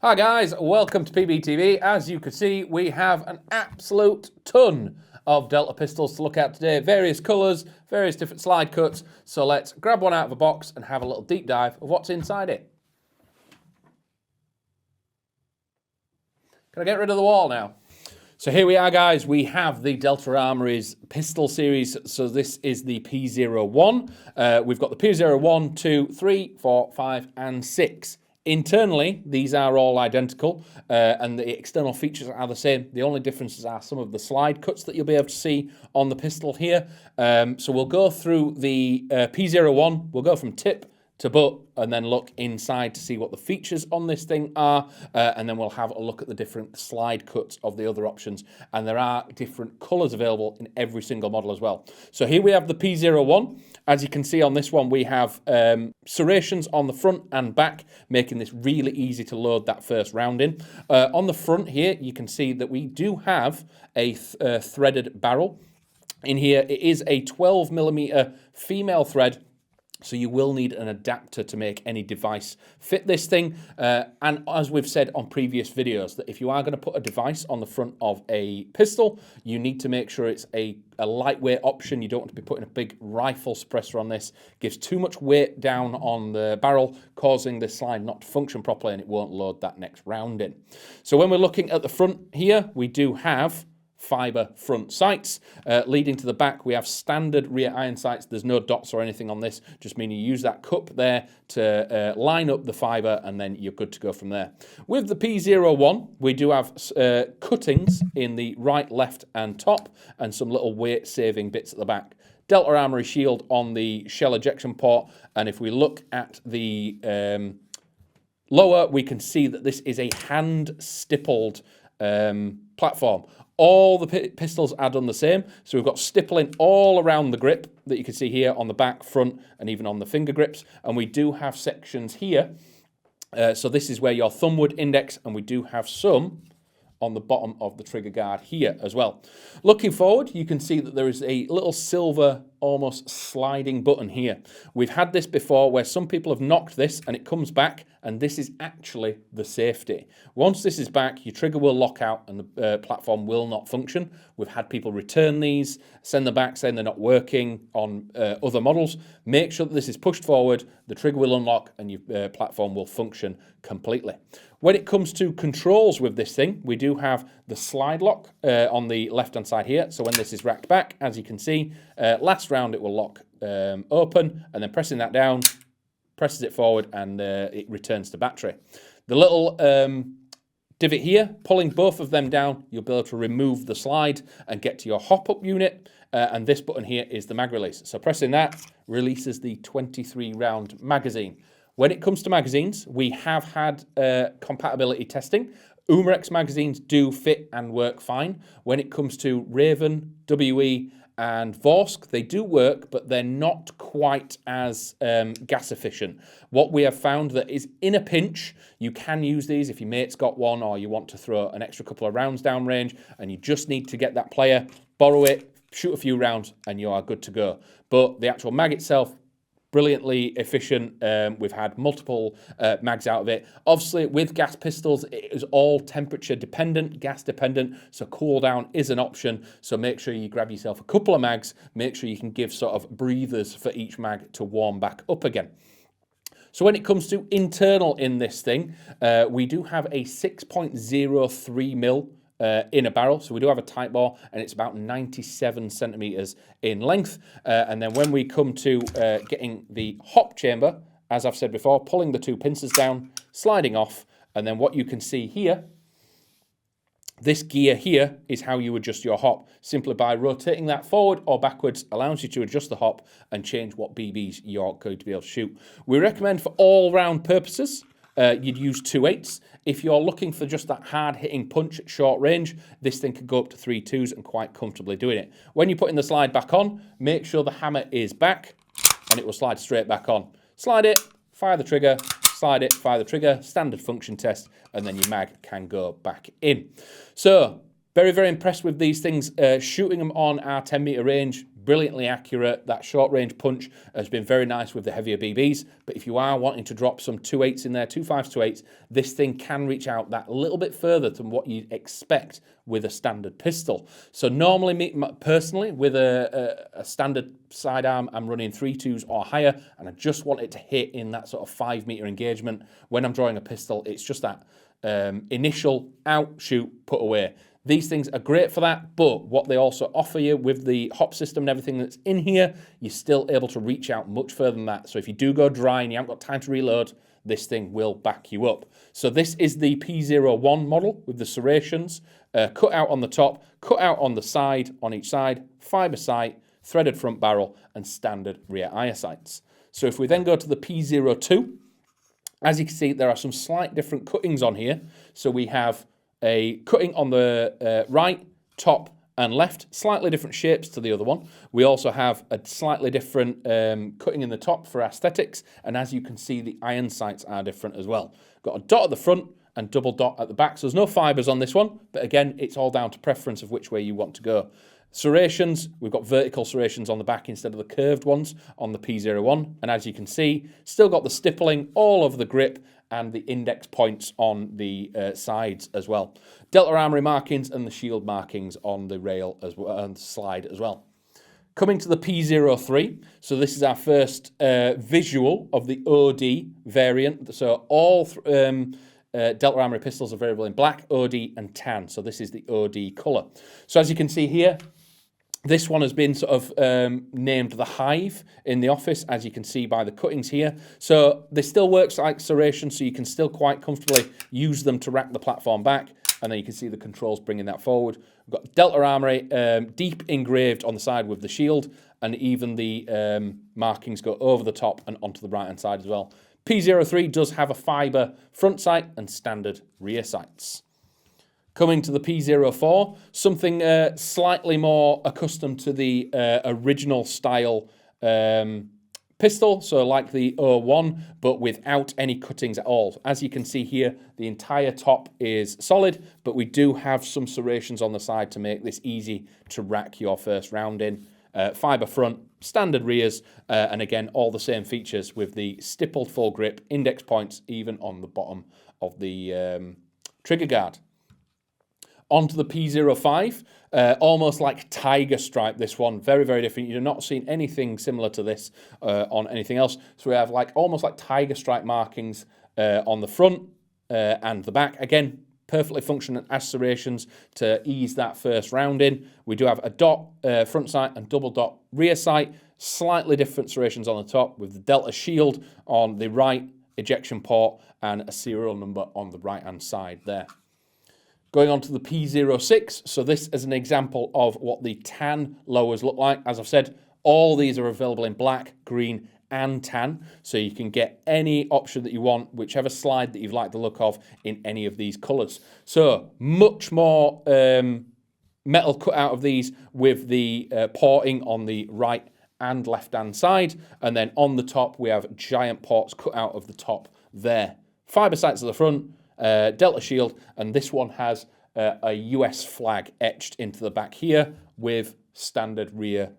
Hi guys, welcome to PBTV. As you can see, we have an absolute ton of Delta pistols to look at today. Various colours, various different slide cuts. So let's grab one out of a box and have a little deep dive of what's inside it. Can I get rid of the wall now? So here we are, guys. We have the Delta Armory's pistol series. So this is the P01. We've got the P01, 2, 3, 4, 5, and 6. Internally, these are all identical, and the external features are the same. The only differences are some of the slide cuts that you'll be able to see on the pistol here. So we'll go through the P01. We'll go from tip to butt and then look inside to see what the features on this thing are, and then we'll have a look at the different slide cuts of the other options, and there are different colours available in every single model as well. So here we have the P01. As you can see on this one, we have serrations on the front and back, making this really easy to load that first round in. On the front here, you can see that we do have a threaded barrel. In here, it is a 12mm female thread, so you will need an adapter to make any device fit this thing. And as we've said on previous videos, that if you are going to put a device on the front of a pistol, you need to make sure it's a lightweight option. You don't want to be putting a big rifle suppressor on this. It gives too much weight down on the barrel, causing the slide not to function properly, and it won't load that next round in. So when we're looking at the front here, we do have fibre front sights. Leading to the back, we have standard rear iron sights. There's no dots or anything on this, just meaning you use that cup there to line up the fibre, and then you're good to go from there. With the P01, we do have cuttings in the right, left and top, and some little weight saving bits at the back. Delta Armory shield on the shell ejection port, and if we look at the lower, we can see that this is a hand-stippled platform. All the pistols are done the same. So we've got stippling all around the grip that you can see here on the back, front, and even on the finger grips. And we do have sections here. So this is where your thumb would index, and we do have some on the bottom of the trigger guard here as well. Looking forward, you can see that there is a little silver, almost sliding button here. We've had this before where some people have knocked this and it comes back, and this is actually the safety. Once this is back, your trigger will lock out and the platform will not function. We've had people return these, send them back saying they're not working on other models. Make sure that this is pushed forward, the trigger will unlock, and your platform will function completely. When it comes to controls with this thing, we do have the slide lock on the left-hand side here. So when this is racked back, as you can see, last round it will lock open, and then pressing that down, presses it forward, and it returns to battery. The little divot here, pulling both of them down, you'll be able to remove the slide and get to your hop-up unit. And this button here is the mag release. So pressing that releases the 23-round magazine. When it comes to magazines, we have had compatibility testing. Umarex magazines do fit and work fine. When it comes to Raven, WE, and Vorsk, they do work, but they're not quite as gas efficient. What we have found that is in a pinch, you can use these if your mate's got one, or you want to throw an extra couple of rounds down range, and you just need to get that player, borrow it, shoot a few rounds, and you are good to go. But the actual mag itself, brilliantly efficient. We've had multiple mags out of it. Obviously, with gas pistols, it is all temperature dependent, gas dependent, so cool down is an option. So make sure you grab yourself a couple of mags. Make sure you can give sort of breathers for each mag to warm back up again. So when it comes to internal in this thing, we do have a 6.03mm inner barrel. So we do have a tight bore, and it's about 97 centimeters in length. And then when we come to getting the hop chamber, as I've said before, pulling the two pincers down, sliding off, and then what you can see here, this gear here is how you adjust your hop. Simply by rotating that forward or backwards allows you to adjust the hop and change what BBs you're going to be able to shoot. We recommend for all-round purposes, you'd use 2/8. If you're looking for just that hard-hitting punch at short range, this thing could go up to 3/2s and quite comfortably doing it. When you're putting the slide back on, make sure the hammer is back, and it will slide straight back on. Slide it, fire the trigger, slide it, fire the trigger, standard function test, and then your mag can go back in. So, very, very impressed with these things. Shooting them on our 10-meter range, brilliantly accurate. That short range punch has been very nice with the heavier BBs, but if you are wanting to drop some 2.8s in there, 2.5s, 2.8s, this thing can reach out that little bit further than what you'd expect with a standard pistol. So normally, me personally, with a standard sidearm, I'm running 3.2s or higher, and I just want it to hit in that sort of 5 meter engagement. When I'm drawing a pistol, it's just that initial out, shoot, put away. These things are great for that, but what they also offer you with the hop system and everything that's in here, you're still able to reach out much further than that. So if you do go dry and you haven't got time to reload, this thing will back you up. So this is the P01 model with the serrations, cut out on the top, cut out on the side, on each side, fibre sight, threaded front barrel, and standard rear eye sights. So if we then go to the P02, as you can see, there are some slight different cuttings on here. So we have a cutting on the right, top, and left, slightly different shapes to the other one. We also have a slightly different cutting in the top for aesthetics, and as you can see, the iron sights are different as well. Got a dot at the front and double dot at the back, so there's no fibres on this one, but again, it's all down to preference of which way you want to go. Serrations, we've got vertical serrations on the back instead of the curved ones on the P01, and as you can see, still got the stippling all over the grip and the index points on the sides as well. Delta Armory markings and the shield markings on the rail as well, and slide as well. Coming to the P03, so this is our first visual of the OD variant. So all Delta Armory pistols are available in black, OD, and tan. So this is the OD colour. So as you can see here, this one has been sort of named the Hive in the office, as you can see by the cuttings here. So this still works like serration, so you can still quite comfortably use them to rack the platform back. And then you can see the controls bringing that forward. We've got Delta Armory deep engraved on the side with the shield, and even the markings go over the top and onto the right-hand side as well. P03 does have a fibre front sight and standard rear sights. Coming to the P04, something slightly more accustomed to the original style pistol, so like the 01, but without any cuttings at all. As you can see here, the entire top is solid, but we do have some serrations on the side to make this easy to rack your first round in. Fibre front, standard rears, and again, all the same features with the stippled full grip, index points even on the bottom of the trigger guard. Onto the P05, almost like tiger stripe, this one, very, very different. You're not seeing anything similar to this on anything else. So we have like almost like tiger stripe markings on the front and the back. Again, perfectly functioning as serrations to ease that first round in. We do have a dot front sight and double dot rear sight, slightly different serrations on the top with the Delta shield on the right, ejection port, and a serial number on the right-hand side there. Going on to the P06, so this is an example of what the tan lowers look like. As I've said, all these are available in black, green, and tan, so you can get any option that you want, whichever slide that you've liked the look of in any of these colours. So much more metal cut out of these with the porting on the right and left-hand side, and then on the top we have giant ports cut out of the top there. Fibre sights at the front, Delta shield, and this one has a US flag etched into the back here with standard rear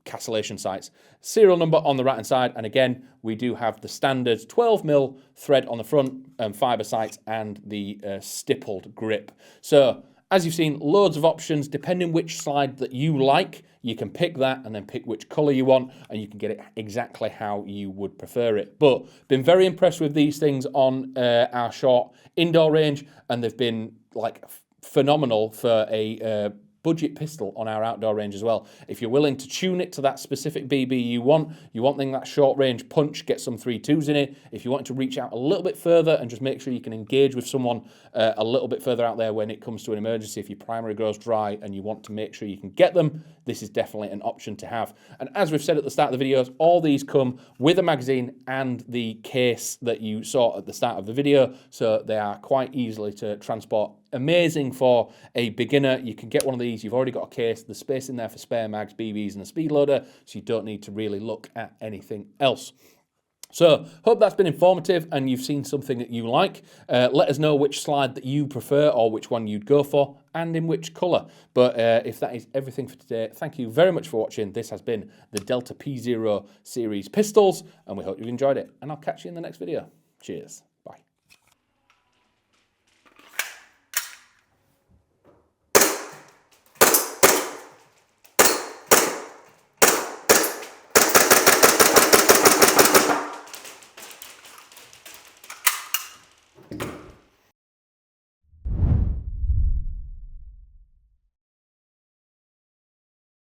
cancellation sights. Serial number on the right hand side, and again we do have the standard 12mm thread on the front, fibre sights, and the stippled grip. So as you've seen, loads of options. Depending which slide that you like, you can pick that and then pick which colour you want, and you can get it exactly how you would prefer it. But been very impressed with these things on our short indoor range, and they've been like phenomenal for a budget pistol on our outdoor range as well. If you're willing to tune it to that specific BB you want that short range punch, get some 3.2s in it. If you want to reach out a little bit further and just make sure you can engage with someone a little bit further out there when it comes to an emergency, if your primary goes dry and you want to make sure you can get them, this is definitely an option to have. And as we've said at the start of the videos, all these come with a magazine and the case that you saw at the start of the video, so they are quite easily to transport. Amazing for a beginner. You can get one of these, you've already got a case, there's space in there for spare mags, BBs, and a speed loader, so you don't need to really look at anything else. So, hope that's been informative and you've seen something that you like. Let us know which slide that you prefer or which one you'd go for and in which colour. But if that is everything for today, thank you very much for watching. This has been the Delta P0 series pistols and we hope you've enjoyed it. And I'll catch you in the next video. Cheers.